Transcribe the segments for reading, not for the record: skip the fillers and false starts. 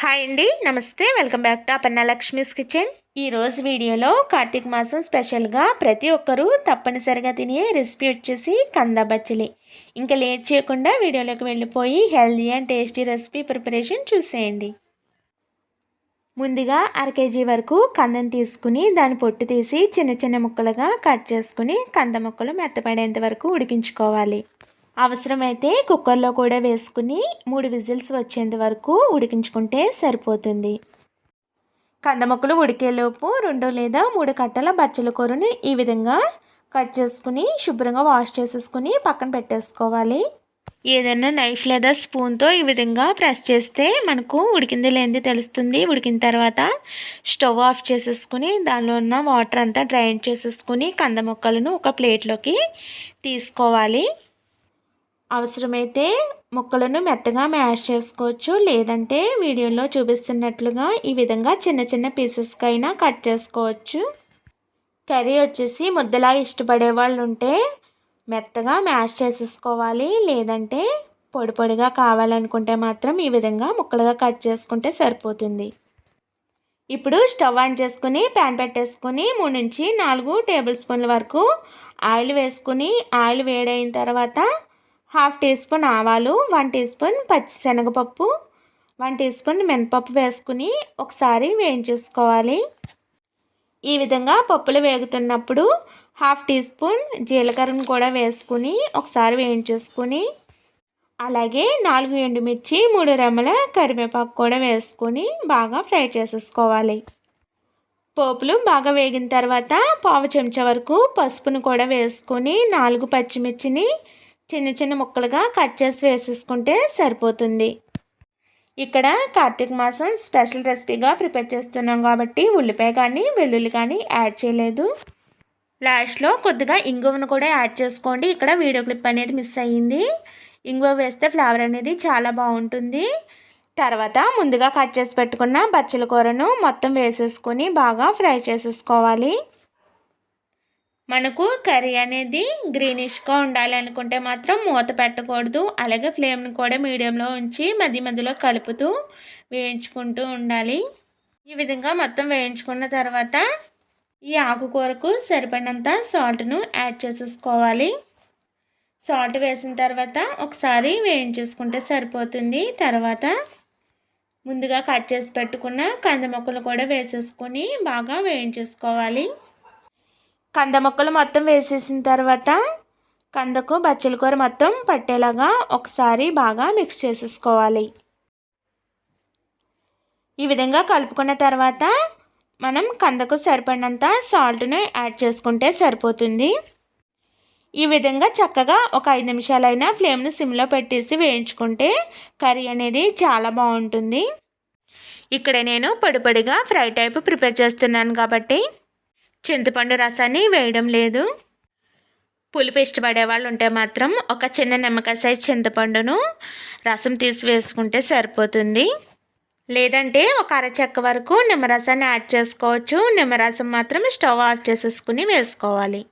Hi అండి, నమస్తే. Welcome back to Aparna Lakshmi's kitchen. ఈరోజు వీడియోలో కార్తీక మాసం స్పెషల్గా ప్రతి ఒక్కరూ తప్పనిసరిగా తినే రెసిపీ వచ్చేసి కంద బచ్చలి. ఇంకా లేట్ చేయకుండా వీడియోలోకి వెళ్ళిపోయి healthy and tasty recipe preparation చూసేయండి. ముందుగా 1/2 kg వరకు కందం తీసుకుని దాని పొట్టు తీసి చిన్న చిన్న ముక్కలుగా కట్ చేసుకుని కంద ముక్కలు మెత్తపడేంత వరకు ఉడికించుకోవాలి. అవసరమైతే కుక్కర్లో కూడా వేసుకుని 3 విజిల్స్ వచ్చేంత వరకు ఉడికించుకుంటే సరిపోతుంది. కంద ముక్కలు ఉడికేలోపు 2 లేదా 3 కట్టల బచ్చల కూరని ఈ విధంగా కట్ చేసుకుని శుభ్రంగా వాష్ చేసేసుకుని పక్కన పెట్టేసుకోవాలి. ఏదైనా నైఫ్ లేదా స్పూన్తో ఈ విధంగా ప్రెస్ చేస్తే మనకు ఉడికింది లేనిది తెలుస్తుంది. ఉడికిన తర్వాత స్టవ్ ఆఫ్ చేసేసుకుని దానిలో ఉన్న వాటర్ అంతా డ్రైన్ చేసేసుకుని కంద ముక్కలను ఒక ప్లేట్లోకి తీసుకోవాలి. అవసరమైతే ముక్కలను మెత్తగా మ్యాష్ చేసుకోవచ్చు, లేదంటే వీడియోలో చూపిస్తున్నట్లుగా ఈ విధంగా చిన్న చిన్న పీసెస్కి అయినా కట్ చేసుకోవచ్చు. కర్రీ వచ్చేసి ముద్దలా ఇష్టపడే వాళ్ళు ఉంటే మెత్తగా మ్యాష్ చేసేసుకోవాలి, లేదంటే పొడి పొడిగా కావాలనుకుంటే మాత్రం ఈ విధంగా ముక్కలుగా కట్ చేసుకుంటే సరిపోతుంది. ఇప్పుడు స్టవ్ ఆన్ చేసుకుని ప్యాన్ పెట్టేసుకుని 3 నుంచి 4 టేబుల్ స్పూన్ల వరకు ఆయిల్ వేసుకుని ఆయిల్ వేడైన తర్వాత 1/2 టీ స్పూన్ ఆవాలు, 1 టీ స్పూన్ పచ్చిశనగపప్పు, 1 టీ స్పూన్ మినపప్పు వేసుకుని ఒకసారి వేయించేసుకోవాలి. ఈ విధంగా పప్పులు వేగుతున్నప్పుడు 1/2 టీ స్పూన్ జీలకర్రను కూడా వేసుకుని ఒకసారి వేయించేసుకుని, అలాగే 4 ఎండుమిర్చి, 3 రెమ్మల కరివేపాకు కూడా వేసుకొని బాగా ఫ్రై చేసేసుకోవాలి. పోపులు బాగా వేగిన తర్వాత 1/2 చెంచా వరకు పసుపును కూడా వేసుకొని 4 పచ్చిమిర్చిని చిన్న చిన్న ముక్కలుగా కట్ చేసి వేసేసుకుంటే సరిపోతుంది. ఇక్కడ కార్తీక మాసం స్పెషల్ రెసిపీగా ప్రిపేర్ చేస్తున్నాం కాబట్టి ఉల్లిపాయ కానీ వెల్లుల్లి కానీ యాడ్ చేయలేదు. లాస్ట్లో కొద్దిగా ఇంగువను కూడా యాడ్ చేసుకోండి. ఇక్కడ వీడియో క్లిప్ అనేది మిస్ అయ్యింది. ఇంగువ వేస్తే ఫ్లేవర్ అనేది చాలా బాగుంటుంది. తర్వాత ముందుగా కట్ చేసి పెట్టుకున్న బచ్చల కూరను మొత్తం వేసేసుకొని బాగా ఫ్రై చేసేసుకోవాలి. మనకు కర్రీ అనేది గ్రీనిష్గా ఉండాలి అనుకుంటే మాత్రం మూత పెట్టకూడదు. అలాగే ఫ్లేమ్ని కూడా మీడియంలో ఉంచి మధ్యలో కలుపుతూ వేయించుకుంటూ ఉండాలి. ఈ విధంగా మొత్తం వేయించుకున్న తర్వాత ఈ ఆకుకూరకు సరిపడినంత సాల్ట్ను యాడ్ చేసేసుకోవాలి. సాల్ట్ వేసిన తర్వాత ఒకసారి వేయించేసుకుంటే సరిపోతుంది. తర్వాత ముందుగా కట్ చేసి పెట్టుకున్న కంద ముక్కలు కూడా వేసేసుకొని బాగా వేయించేసుకోవాలి. కంద ముక్కలు మొత్తం వేసేసిన తర్వాత కందకు బచ్చల కూర మొత్తం పట్టేలాగా ఒకసారి బాగా మిక్స్ చేసేసుకోవాలి. ఈ విధంగా కలుపుకున్న తర్వాత మనం కందకు సరిపడినంత సాల్ట్ని యాడ్ చేసుకుంటే సరిపోతుంది. ఈ విధంగా చక్కగా ఒక 5 నిమిషాలైనా ఫ్లేమ్ను సిమ్లో పెట్టేసి వేయించుకుంటే కర్రీ అనేది చాలా బాగుంటుంది. ఇక్కడ నేను పొడిగా ఫ్రై టైప్ ప్రిపేర్ చేస్తున్నాను కాబట్టి చింతపండు రసాన్ని వేయడం లేదు. పులుపు ఇష్టపడే వాళ్ళు ఉంటే మాత్రం ఒక చిన్న నిమ్మకాయ సైజ్ చింతపండును రసం తీసి వేసుకుంటే సరిపోతుంది. లేదంటే ఒక అరచెక్క వరకు నిమ్మరసాన్ని యాడ్ చేసుకోవచ్చు. నిమ్మరసం మాత్రం స్టవ్ ఆఫ్ చేసేసుకుని వేసుకోవాలి.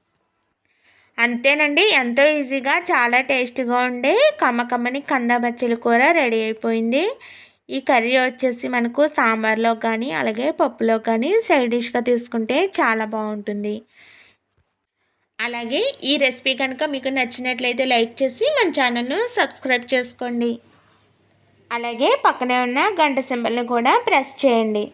అంతేనండి, ఎంతో ఈజీగా చాలా టేస్టీగా ఉండే కమ్మని కంద బచ్చల కూర రెడీ అయిపోయింది. ఈ కర్రీ వచ్చేసి మనకు సాంబార్లో కానీ అలాగే పప్పులో కానీ సైడ్ డిష్గా తీసుకుంటే చాలా బాగుంటుంది. అలాగే ఈ రెసిపీ కనుక మీకు నచ్చినట్లయితే లైక్ చేసి మన ఛానల్ను సబ్స్క్రైబ్ చేసుకోండి. అలాగే పక్కనే ఉన్న గంట సింబల్ని కూడా ప్రెస్ చేయండి.